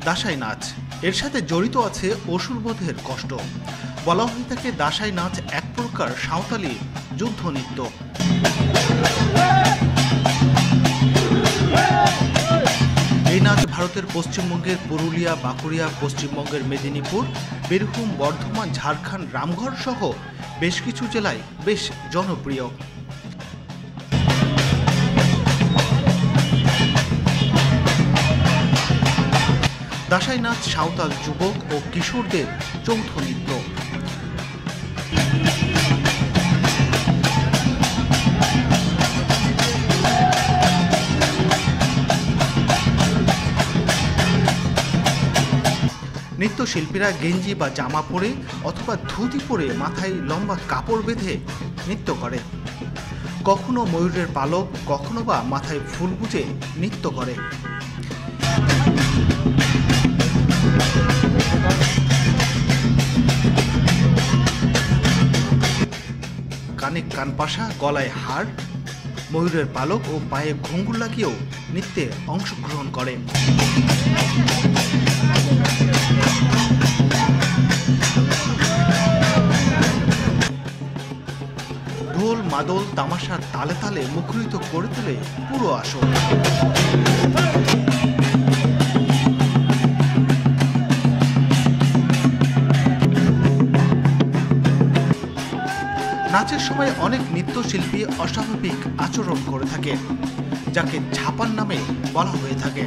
দাসাই নাচ এর সাথে জড়িত আছে অসুরবধের কষ্ট। বলা হয়ে থাকে দাসাই নাচ এক প্রকার সাঁওতালি যুদ্ধ নৃত্য। এই নাচ ভারতের পশ্চিমবঙ্গের পুরুলিয়া, বাঁকুড়িয়া, পশ্চিমবঙ্গের মেদিনীপুর, বীরভূম, বর্ধমান, ঝাড়খণ্ড, রামগড় সহ বেশ কিছু জেলায় বেশ জনপ্রিয়। দাসাই নাচ সাঁওতাল যুবক ও কিশোরদের যৌথ নৃত্য। নৃত্যশিল্পীরা গেঞ্জি বা জামা পরে অথবা ধুতি পরে মাথায় লম্বা কাপড় বেঁধে নৃত্য করে। কখনো ময়ূরের পালক, কখনো বা মাথায় ফুল গুজে নৃত্য করে। কানে কানপাশা, গলায় হার, ময়ূরের পালক ও পায়ে ঘুঙ্গুর লাগিয়েও নৃত্যে অংশগ্রহণ করে। ঢোল, মাদল, তামাশার তালে তালে মুখরিত করে তোলে পুরো আসর। নাচের সময় অনেক নৃত্যশিল্পী অস্বাভাবিক আচরণ করে থাকে, যাকে ঝাপান নামে বলা হয়ে থাকে।